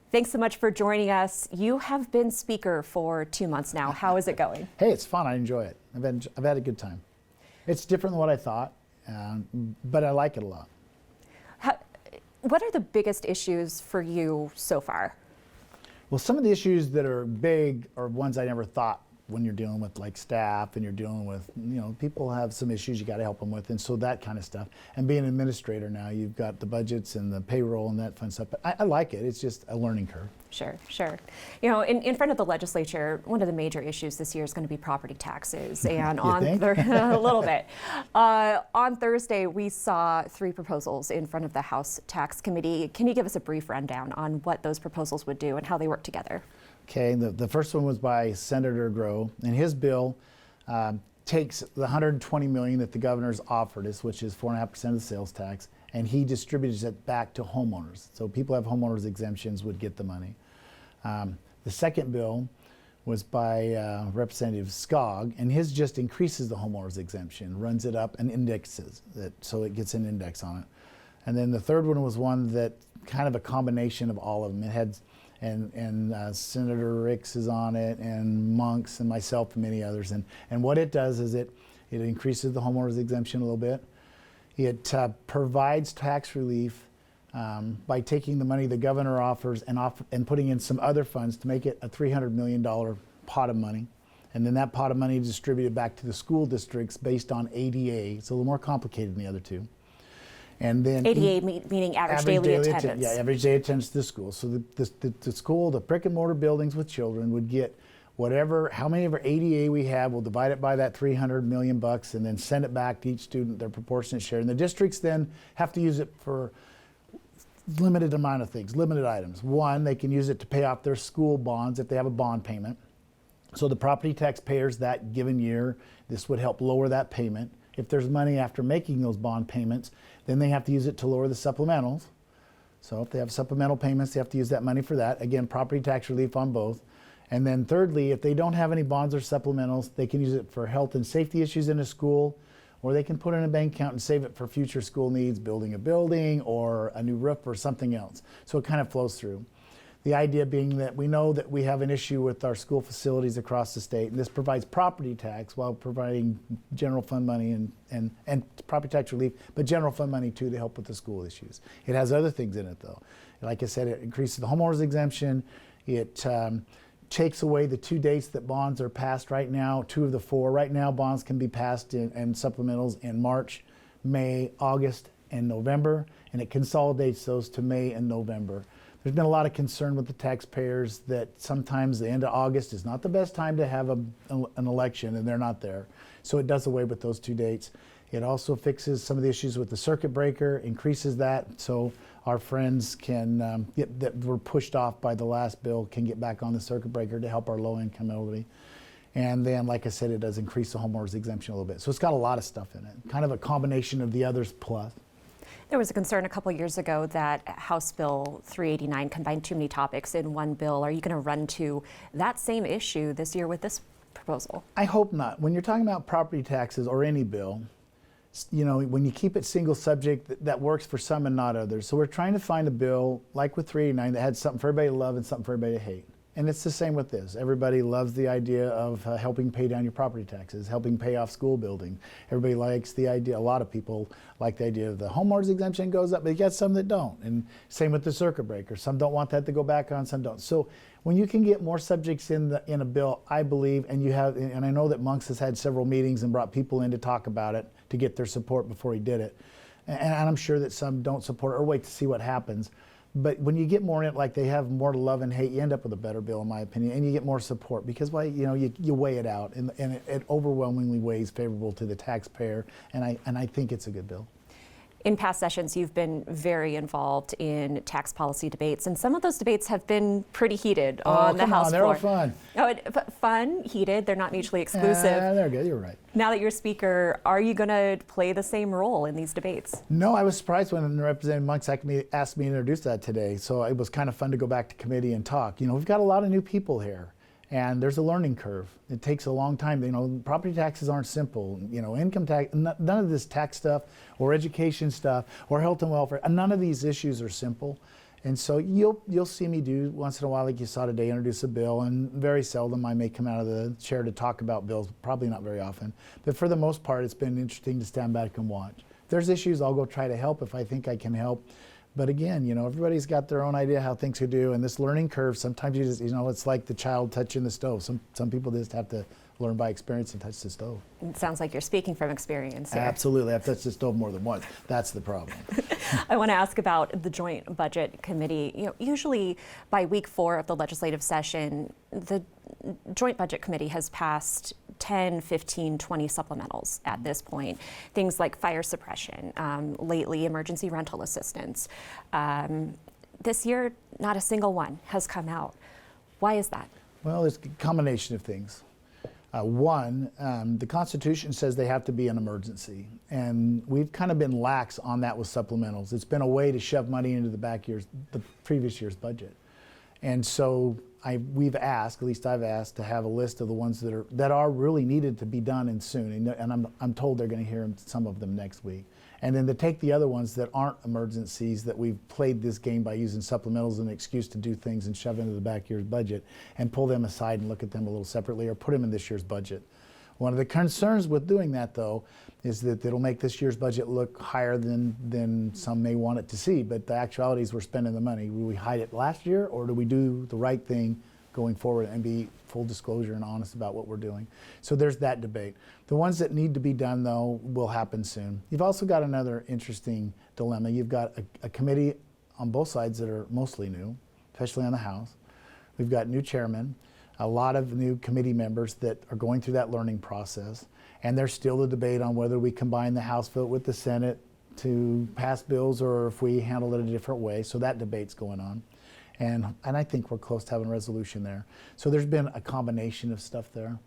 Thanks so much for joining us. You have been speaker for 2 months now. How is it going? Hey, it's fun. I enjoy it. I've had a good time. It's different than what I thought, but I like it a lot. What are the biggest issues for you so far? Well, some of the issues that are big are ones I never thought when you're dealing with like staff and you're dealing with, people have some issues you got to help them with, and so that kind of stuff. And being an administrator now, you've got the budgets and the payroll and that fun stuff. But I like it. It's just a learning curve. Sure. In front of the legislature, one of the major issues this year is going to be property taxes. And a little bit. On Thursday, we saw 3 proposals in front of the House Tax Committee. Can you give us a brief rundown on what those proposals would do and how they work together? Okay, the first one was by Senator Groh, and his bill takes the $120 million that the governor's offered us, which is 4.5% of the sales tax, and he distributes it back to homeowners. So people who have homeowners exemptions would get the money. The second bill was by Representative Skog, and his just increases the homeowners exemption, runs it up and indexes it, so it gets an index on it. And then the third one was one that kind of a combination of all of them. It had Senator Ricks is on it, and Monks, and myself, and many others. And what it does is it increases the homeowners exemption a little bit. It provides tax relief by taking the money the governor offers and putting in some other funds to make it a $300 million pot of money. And then that pot of money is distributed back to the school districts based on ADA. It's a little more complicated than the other two. And then ADA meaning average daily attendance. Average daily attendance to the school. So the school, the brick and mortar buildings with children would get how many of our ADA we have, we'll divide it by that $300 million bucks and then send it back to each student, their proportionate share. And the districts then have to use it for limited amount of things, limited items. One, they can use it to pay off their school bonds if they have a bond payment. So the property taxpayers that given year, this would help lower that payment. If there's money after making those bond payments, then they have to use it to lower the supplementals. So if they have supplemental payments, they have to use that money for that. Again, property tax relief on both. And then thirdly, if they don't have any bonds or supplementals, they can use it for health and safety issues in a school, or they can put it in a bank account and save it for future school needs, building a building or a new roof or something else. So it kind of flows through. The idea being that we know that we have an issue with our school facilities across the state, and this provides property tax while providing general fund money and property tax relief, but general fund money too to help with the school issues. It has other things in it though. Like I said, it increases the homeowners exemption. It takes away the 2 dates that bonds are passed right now, 2 of the 4. Right now bonds can be passed and supplementals in March, May, August, and November, and it consolidates those to May and November. There's been a lot of concern with the taxpayers that sometimes the end of August is not the best time to have an election, and they're not there. So it does away with those 2 dates. It also fixes some of the issues with the circuit breaker, increases that so our friends that were pushed off by the last bill can get back on the circuit breaker to help our low income elderly. And then, like I said, it does increase the homeowners exemption a little bit. So it's got a lot of stuff in it, kind of a combination of the others plus. There was a concern a couple years ago that House Bill 389 combined too many topics in one bill. Are you going to run to that same issue this year with this proposal? I hope not. When you're talking about property taxes or any bill, when you keep it single subject, that works for some and not others. So we're trying to find a bill, like with 389, that had something for everybody to love and something for everybody to hate. And it's the same with this. Everybody loves the idea of helping pay down your property taxes, helping pay off school building. Everybody likes the idea, a lot of people like the idea of the homeowners exemption goes up, but you got some that don't. And same with the circuit breaker. Some don't want that to go back on, some don't. So when you can get more subjects in a bill, I believe, and I know that Monks has had several meetings and brought people in to talk about it to get their support before he did it. And I'm sure that some don't support it or wait to see what happens. But when you get more in it, like they have more to love and hate, you end up with a better bill, in my opinion, and you get more support because you weigh it out, and it overwhelmingly weighs favorable to the taxpayer, and I think it's a good bill. In past sessions, you've been very involved in tax policy debates, and some of those debates have been pretty heated on the House floor. They're all fun. Fun, heated, they're not mutually exclusive. They're good, you're right. Now that you're Speaker, are you going to play the same role in these debates? No, I was surprised when Representative Monks asked me to introduce that today, so it was kind of fun to go back to committee and talk. We've got a lot of new people here. And there's a learning curve. It takes a long time. Property taxes aren't simple. Income tax, none of this tax stuff or education stuff or health and welfare, none of these issues are simple. And so you'll see me do once in a while, like you saw today, introduce a bill, and very seldom I may come out of the chair to talk about bills, probably not very often. But for the most part, it's been interesting to stand back and watch. If there's issues, I'll go try to help if I think I can help. But again, you know, everybody's got their own idea how things could do, and this learning curve, sometimes you just, you know, it's like the child touching the stove. Some people just have to learn by experience and touch the stove. It sounds like you're speaking from experience here. Absolutely, I've touched the stove more than once. That's the problem. I want to ask about the Joint Budget Committee. You know, usually by week 4 of the legislative session, the Joint Budget Committee has passed 10, 15, 20 supplementals at this point. Things like fire suppression, lately emergency rental assistance. This year, not a single one has come out. Why is that? Well, it's a combination of things. One, the Constitution says they have to be an emergency, and we've kind of been lax on that with supplementals. It's been a way to shove money into the previous year's budget. And so we've asked, at least I've asked, to have a list of the ones that are really needed to be done and soon. And I'm told they're going to hear some of them next week. And then to take the other ones that aren't emergencies, that we've played this game by using supplementals as an excuse to do things and shove into the back year's budget, and pull them aside and look at them a little separately or put them in this year's budget. One of the concerns with doing that, though, is that it'll make this year's budget look higher than some may want it to see. But the actuality is we're spending the money. Will we hide it last year, or do we do the right thing going forward and be full disclosure and honest about what we're doing? So there's that debate. The ones that need to be done, though, will happen soon. You've also got another interesting dilemma. You've got a committee on both sides that are mostly new, especially on the House. We've got new chairmen, a lot of new committee members that are going through that learning process. And there's still a debate on whether we combine the House vote with the Senate to pass bills or if we handle it a different way. So that debate's going on. And I think we're close to having a resolution there. So there's been a combination of stuff there.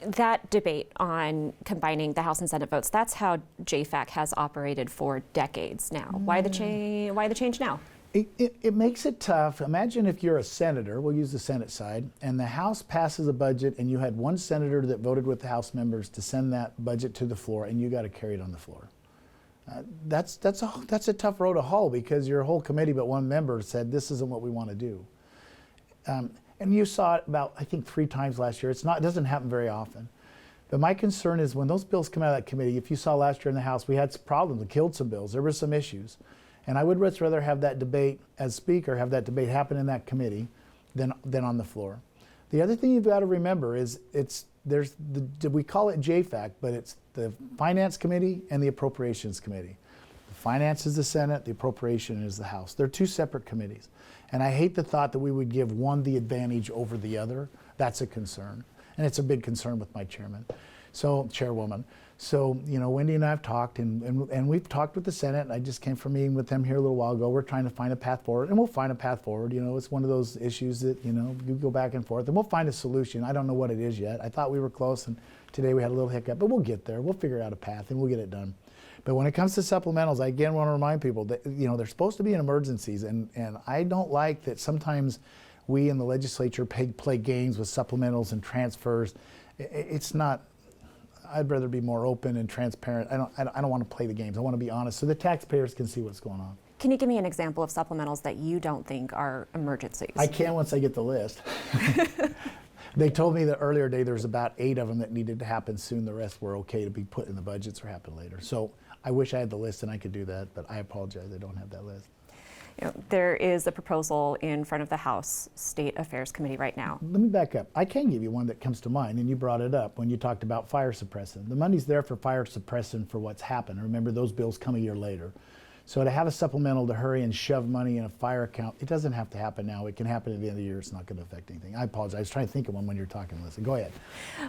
That debate on combining the House and Senate votes, that's how JFAC has operated for decades now. Why the change now? It makes it tough. Imagine if you're a senator, we'll use the Senate side, and the House passes a budget and you had one senator that voted with the House members to send that budget to the floor, and you got to carry it on the floor. That's a tough row to haul, because your whole committee but one member said this isn't what we want to do. And you saw it about, I think, 3 times last year. It doesn't happen very often. But my concern is when those bills come out of that committee, if you saw last year in the House, we had some problems. We killed some bills. There were some issues. And I would much rather have that debate as Speaker, have that debate happen in that committee than on the floor. The other thing you've got to remember is we call it JFAC, but it's the Finance Committee and the Appropriations Committee. The Finance is the Senate, the Appropriation is the House. They're 2 separate committees. And I hate the thought that we would give one the advantage over the other. That's a concern. And it's a big concern with my chairwoman. So, you know, Wendy and I have talked, and we've talked with the Senate. I just came from a meeting with them here a little while ago. We're trying to find a path forward, and we'll find a path forward. You know, it's one of those issues that, you know, you go back and forth, and we'll find a solution. I don't know what it is yet. I thought we were close, and today we had a little hiccup, but we'll get there. We'll figure out a path, and we'll get it done. But when it comes to supplementals, I again want to remind people that, you know, they're supposed to be in emergencies, and I don't like that sometimes we in the legislature play games with supplementals and transfers. It's not. I'd rather be more open and transparent. I don't want to play the games. I want to be honest so the taxpayers can see what's going on. Can you give me an example of supplementals that you don't think are emergencies? I can once I get the list. They told me the earlier day there was about 8 of them that needed to happen soon. The rest were okay to be put in the budgets or happen later. So I wish I had the list and I could do that, but I apologize. I don't have that list. You know, there is a proposal in front of the House State Affairs Committee right now. Let me back up. I can give you one that comes to mind, and you brought it up when you talked about fire suppression. The money's there for fire suppression for what's happened. Remember, those bills come a year later. So to have a supplemental to hurry and shove money in a fire account, it doesn't have to happen now. It can happen at the end of the year. It's not going to affect anything. I apologize. I was trying to think of one when you're talking, Melissa. Go ahead.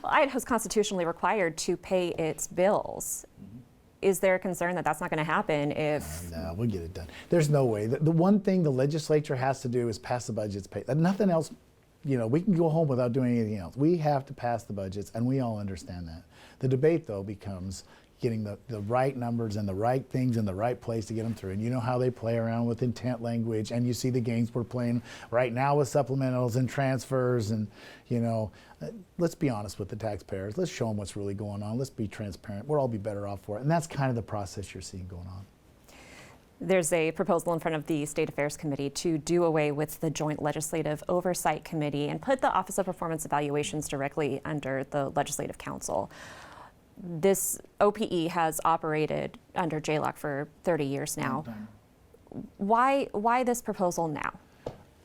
Well, Idaho's constitutionally required to pay its bills. Is there a concern that that's not going to happen if... No, we'll get it done. There's no way. The one thing the legislature has to do is pass the budgets. Nothing else, you know, we can go home without doing anything else. We have to pass the budgets, and we all understand that. The debate, though, becomes getting the right numbers and the right things in the right place to get them through. And you know how they play around with intent language, and you see the games we're playing right now with supplementals and transfers. And, you know, let's be honest with the taxpayers. Let's show them what's really going on. Let's be transparent. We'll all be better off for it. And that's kind of the process you're seeing going on. There's a proposal in front of the State Affairs Committee to do away with the Joint Legislative Oversight Committee and put the Office of Performance Evaluations directly under the Legislative Council. This OPE has operated under JLOC for 30 years now. Why this proposal now?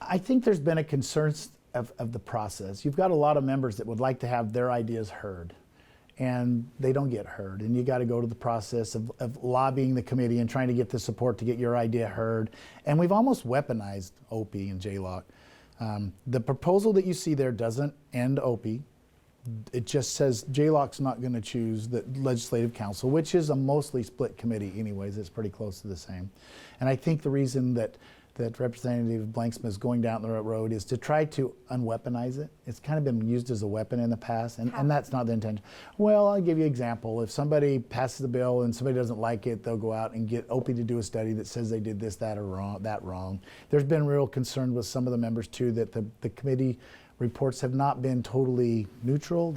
I think there's been a concern of the process. You've got a lot of members that would like to have their ideas heard, and they don't get heard. And you got to go to the process of lobbying the committee and trying to get the support to get your idea heard. And we've almost weaponized OPE and JLOC. The proposal that you see there doesn't end OPE. It just says JLOC's not going to choose the Legislative Council, which is a mostly split committee anyways. It's pretty close to the same. And I think the reason that Representative Blanksmith is going down the road is to try to unweaponize it. It's kind of been used as a weapon in the past, and that's not the intention. Well, I'll give you an example. If somebody passes the bill and somebody doesn't like it, they'll go out and get OPE to do a study that says they did this, that, or wrong. There's been real concern with some of the members too that the committee reports have not been totally neutral.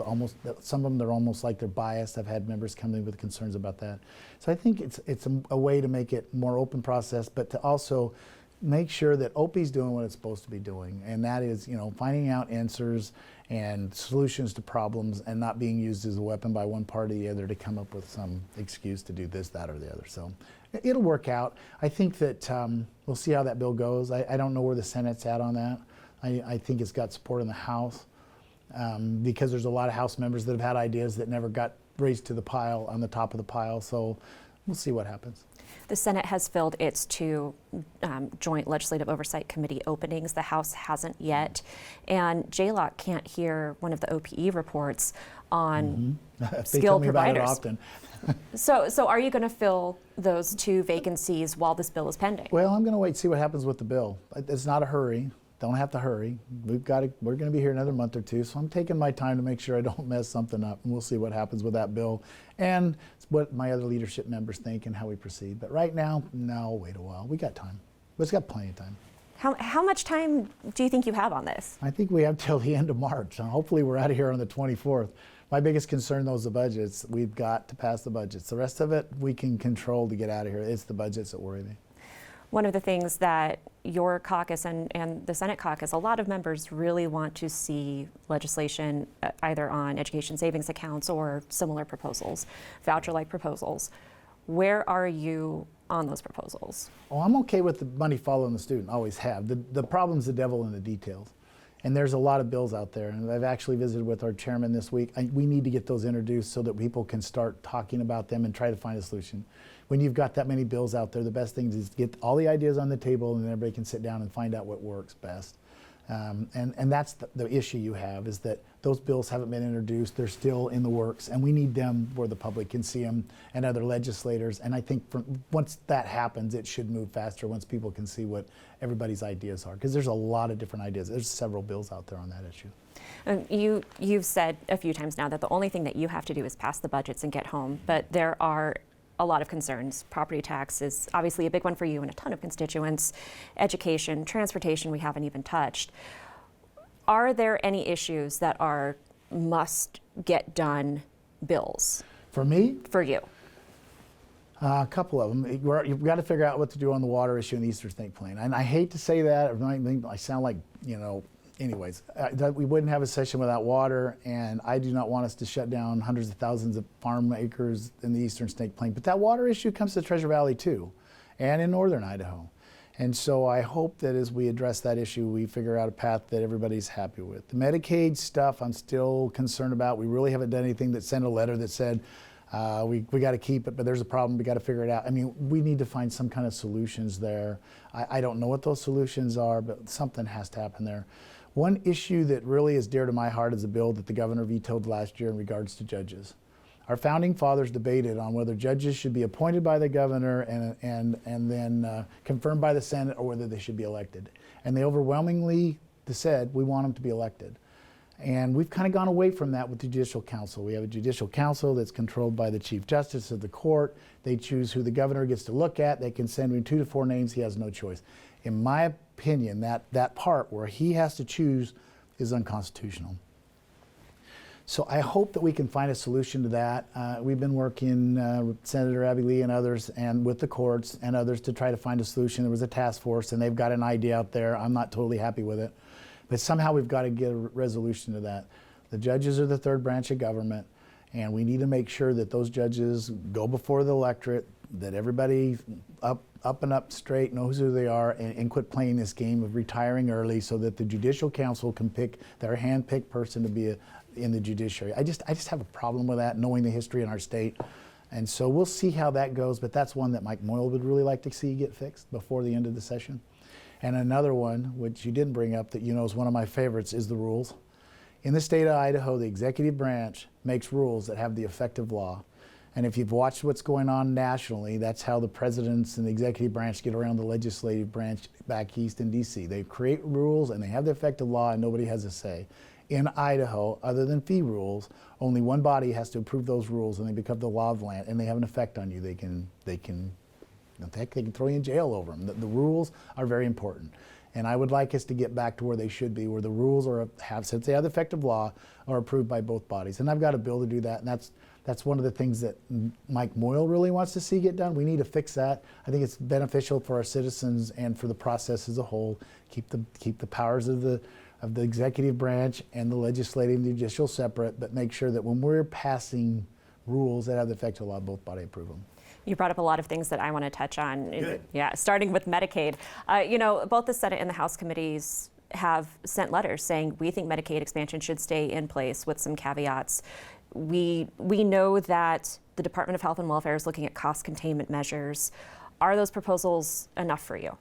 Some of them, they're almost like they're biased. I've had members come in with concerns about that. So I think it's a way to make it more open process, but to also make sure that OPE's doing what it's supposed to be doing, and that is, finding out answers and solutions to problems, and not being used as a weapon by one party or the other to come up with some excuse to do this, that, or the other. So it'll work out. I think that we'll see how that bill goes. I don't know where the Senate's at on that. I think it's got support in the House because there's a lot of House members that have had ideas that never got raised to the pile, on the top of the pile. So we'll see what happens. The Senate has filled its 2 Joint Legislative Oversight Committee openings. The House hasn't yet. And JLOC can't hear one of the OPE reports on skilled providers. They tell me about it often. So are you going to fill those 2 vacancies while this bill is pending? Well, I'm going to wait and see what happens with the bill. It's not a hurry. Don't have to hurry. We're going to be here another month or 2, so I'm taking my time to make sure I don't mess something up, and we'll see what happens with that bill and what my other leadership members think and how we proceed. But right now, no, wait a while. We got time. We've got plenty of time. How much time do you think you have on this? I think we have till the end of March. Hopefully we're out of here on the 24th. My biggest concern, though, is the budgets. We've got to pass the budgets. The rest of it, we can control to get out of here. It's the budgets that worry me. One of the things that your caucus and the Senate caucus, a lot of members really want to see legislation either on education savings accounts or similar proposals, voucher-like proposals. Where are you on those proposals? Oh, I'm okay with the money following the student, always have. The problem's the devil in the details. And there's a lot of bills out there, and I've actually visited with our chairman this week. We need to get those introduced so that people can start talking about them and try to find a solution. When you've got that many bills out there, the best thing is to get all the ideas on the table, and then everybody can sit down and find out what works best. And that's the issue you have, is that those bills haven't been introduced. They're still in the works, and we need them where the public can see them and other legislators. And I think once that happens, it should move faster once people can see what everybody's ideas are, because there's a lot of different ideas. There's several bills out there on that issue. You've said a few times now that the only thing that you have to do is pass the budgets and get home, but there are a lot of concerns. Property tax is obviously a big one for you and a ton of constituents. Education, transportation, we haven't even touched. Are there any issues that are must get done bills? For me? For you? A couple of them. You've got to figure out what to do on the water issue in the Eastern Snake Plain. And I hate to say that. I sound like, anyways, that we wouldn't have a session without water, and I do not want us to shut down hundreds of thousands of farm acres in the Eastern Snake Plain. But that water issue comes to Treasure Valley too, and in northern Idaho. And so I hope that as we address that issue, we figure out a path that everybody's happy with. The Medicaid stuff, I'm still concerned about. We really haven't done anything that sent a letter that said, we got to keep it, but there's a problem, we got to figure it out. I mean, we need to find some kind of solutions there. I don't know what those solutions are, but something has to happen there. One issue that really is dear to my heart is a bill that the governor vetoed last year in regards to judges. Our founding fathers debated on whether judges should be appointed by the governor and then confirmed by the Senate, or whether they should be elected. And they overwhelmingly said, we want them to be elected. And we've kind of gone away from that with the Judicial Council. We have a Judicial Council that's controlled by the Chief Justice of the court. They choose who the governor gets to look at. They can send him 2 to 4 names. He has no choice. In my opinion, that part where he has to choose is unconstitutional. So I hope that we can find a solution to that. We've been working with Senator Abby Lee and others, and with the courts and others, to try to find a solution. There was a task force, and they've got an idea out there. I'm not totally happy with it, but somehow we've got to get a resolution to that. The judges are the third branch of government, and we need to make sure that those judges go before the electorate, that everybody up and up straight knows who they are, and quit playing this game of retiring early, so that the Judicial Council can pick their hand-picked person to be in the judiciary. I just have a problem with that, knowing the history in our state. And so we'll see how that goes, but that's one that Mike Moyle would really like to see get fixed before the end of the session. And another one, which you didn't bring up, that you know is one of my favorites, is the rules. In the state of Idaho, the executive branch makes rules that have the effect of law. And if you've watched what's going on nationally, that's how the presidents and the executive branch get around the legislative branch back east in DC. They create rules and they have the effect of law, and nobody has a say. In Idaho, other than fee rules, only one body has to approve those rules, and they become the law of the land, and they have an effect on you. They can throw you in jail over them. The rules are very important. And I would like us to get back to where they should be, where the rules since they have the effect of law, are approved by both bodies. And I've got a bill to do that, and that's one of the things that Mike Moyle really wants to see get done. We need to fix that. I think it's beneficial for our citizens and for the process as a whole. Keep the powers of the executive branch and the legislative and judicial separate, but make sure that when we're passing rules that have the effect of law, both bodies approve them. You brought up a lot of things that I want to touch on. Good. Yeah, starting with Medicaid. Both the Senate and the House committees have sent letters saying we think Medicaid expansion should stay in place with some caveats. We know that the Department of Health and Welfare is looking at cost containment measures. Are those proposals enough for you?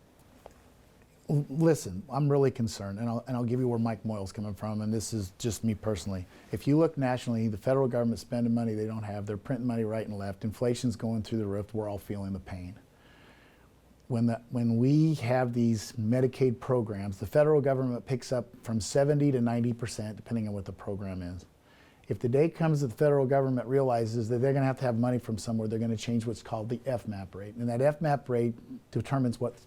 Listen, I'm really concerned, and I'll give you where Mike Moyle's coming from, and this is just me personally. If you look nationally, the federal government's spending money they don't have. They're printing money right and left. Inflation's going through the roof. We're all feeling the pain. When we have these Medicaid programs, the federal government picks up from 70 to 90%, depending on what the program is. If the day comes that the federal government realizes that they're going to have money from somewhere, they're going to change what's called the FMAP rate. And that FMAP rate determines what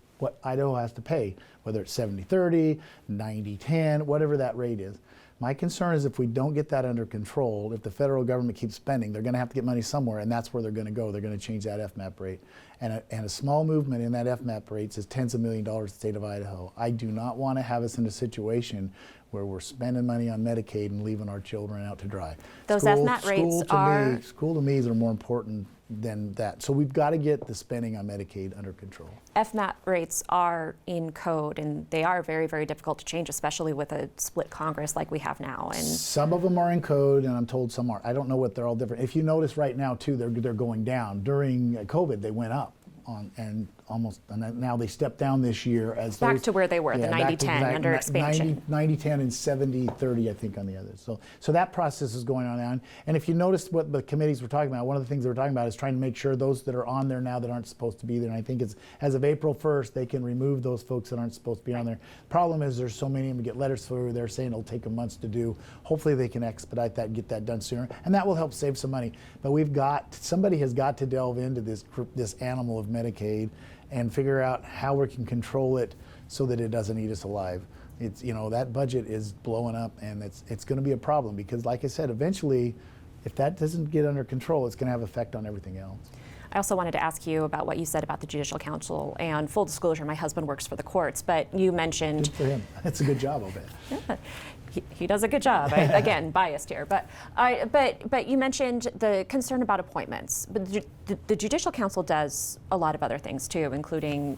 Idaho has to pay, whether it's 70-30, 90-10, whatever that rate is. My concern is if we don't get that under control, if the federal government keeps spending, they're going to have to get money somewhere, and that's where they're going to go. They're going to change that FMAP rate. And a small movement in that FMAP rate is tens of millions of dollars to the state of Idaho. I do not want to have us in a situation where we're spending money on Medicaid and leaving our children out to dry. Those FMAP rates are... School to me are more important than that. So we've got to get the spending on Medicaid under control. FMAP rates are in code, and they are very, very difficult to change, especially with a split Congress like we have now. And some of them are in code, and I'm told some aren't. I don't know what they're all different. If you notice right now too, they're going down. During COVID, they went up and now they stepped down this year as back to where they were, the 90-10 under expansion. 90-10 and 70-30, I think, on the others. So that process is going on now. And if you notice what the committees were talking about, one of the things they were talking about is trying to make sure those that are on there now that aren't supposed to be there. And I think it's as of April 1st, they can remove those folks that aren't supposed to be on there. Problem is there's so many of them get letters through. They're saying it'll take them months to do. Hopefully they can expedite that and get that done sooner. And that will help save some money. But somebody has got to delve into this animal of Medicaid and figure out how we can control it so that it doesn't eat us alive. It's, that budget is blowing up, and it's going to be a problem because, like I said, eventually, if that doesn't get under control, it's going to have effect on everything else. I also wanted to ask you about what you said about the Judicial Council. And full disclosure, my husband works for the courts, but you mentioned... Good for him. That's a good job, I'll bet. Yeah. He does a good job. Again, biased here, but you mentioned the concern about appointments. But the Judicial Council does a lot of other things too, including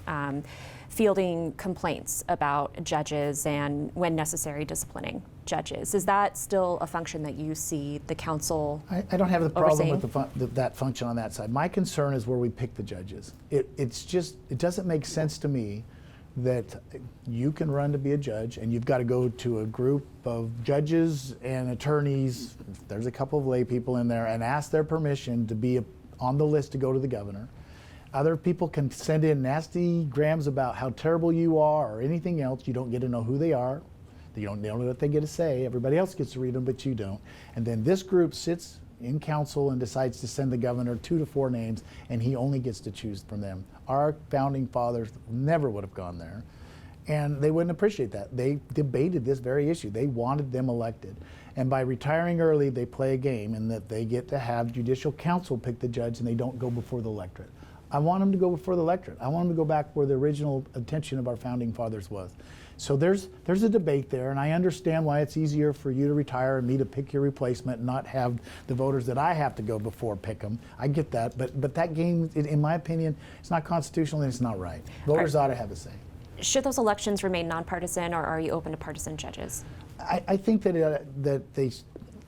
fielding complaints about judges and, when necessary, disciplining judges. Is that still a function that you see the council I don't have the problem overseeing? with that function on that side. My concern is where we pick the judges. It doesn't make sense to me that you can run to be a judge and you've got to go to a group of judges and attorneys, there's a couple of lay people in there, and ask their permission to be on the list to go to the governor. Other people can send in nasty grams about how terrible you are or anything else. You don't get to know who they are. They don't know what they get to say. Everybody else gets to read them, but you don't. And then this group sits in council and decides to send the governor 2 to 4 names, and he only gets to choose from them. Our founding fathers never would have gone there. And they wouldn't appreciate that. They debated this very issue. They wanted them elected. And by retiring early, they play a game in that they get to have judicial council pick the judge and they don't go before the electorate. I want them to go before the electorate. I want them to go back where the original intention of our founding fathers was. So there's a debate there, and I understand why it's easier for you to retire and me to pick your replacement and not have the voters that I have to go before pick them. I get that, but that game, in my opinion, it's not constitutional and it's not right. Voters ought to have a say. Should those elections remain nonpartisan, or are you open to partisan judges? I think that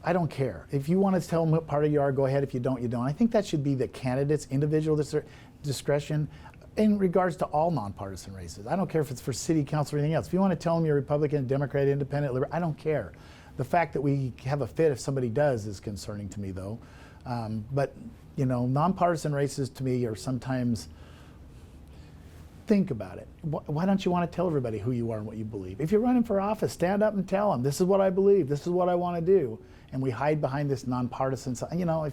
I don't care. If you want to tell them what party you are, go ahead. If you don't, you don't. I think that should be the candidate's individual discretion in regards to all nonpartisan races. I don't care if it's for city council or anything else. If you want to tell them you're Republican, Democrat, Independent, Liberal, I don't care. The fact that we have a fit if somebody does is concerning to me, though. But, you know, nonpartisan races to me are sometimes, think about it. Why don't you want to tell everybody who you are and what you believe? If you're running for office, stand up and tell them, this is what I believe, this is what I want to do. And we hide behind this nonpartisan, you know,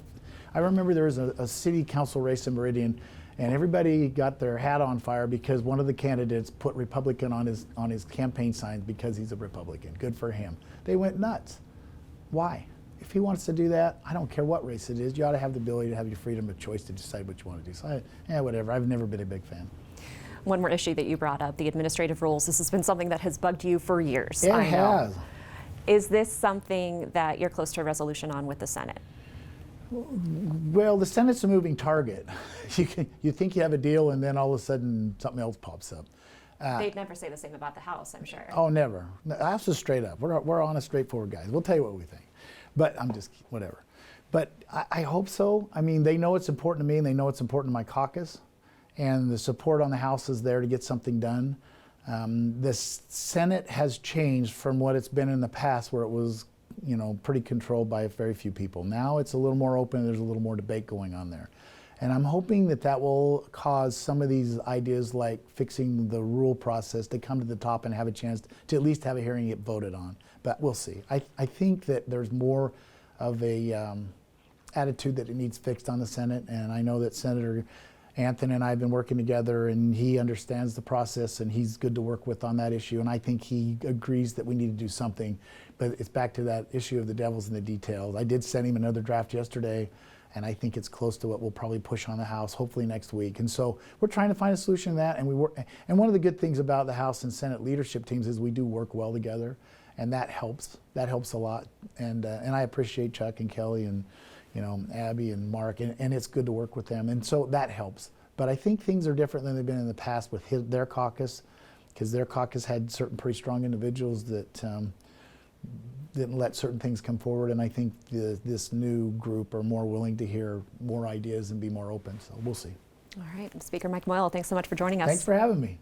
I remember there was a city council race in Meridian, and everybody got their hat on fire because one of the candidates put Republican on his campaign signs because he's a Republican. Good for him. They went nuts. Why? If he wants to do that, I don't care what race it is. You ought to have the ability to have your freedom of choice to decide what you want to do. So, whatever. I've never been a big fan. One more issue that you brought up, the administrative rules. This has been something that has bugged you for years. It has. Is this something that you're close to a resolution on with the Senate? Well, the Senate's a moving target. You think you have a deal, and then all of a sudden something else pops up. They'd never say the same about the House, I'm sure. Oh, never. The House is straight up. We're honest, straightforward guys. We'll tell you what we think. But I'm just, whatever. But I hope so. I mean, they know it's important to me, and they know it's important to my caucus. And the support on the House is there to get something done. The Senate has changed from what it's been in the past, where it was, you know, pretty controlled by very few people. Now it's a little more open. There's a little more debate going on there. And I'm hoping that that will cause some of these ideas like fixing the rule process to come to the top and have a chance to at least have a hearing and get voted on. But we'll see. I think that there's more of a attitude that it needs fixed on the Senate, and I know that Senator Anthony and I have been working together, and he understands the process, and he's good to work with on that issue, and I think he agrees that we need to do something. But it's back to that issue of the devil's in the details. I did send him another draft yesterday, and I think it's close to what we'll probably push on the House, hopefully next week. And so we're trying to find a solution to that, and we work. And one of the good things about the House and Senate leadership teams is we do work well together, and that helps. That helps a lot. And I appreciate Chuck and Kelly and, you know, Abby and Mark, and it's good to work with them, and so that helps. But I think things are different than they've been in the past with their caucus, because their caucus had certain pretty strong individuals that didn't let certain things come forward, and I think this new group are more willing to hear more ideas and be more open, so we'll see. All right, Speaker Mike Moyle, thanks so much for joining us. Thanks for having me.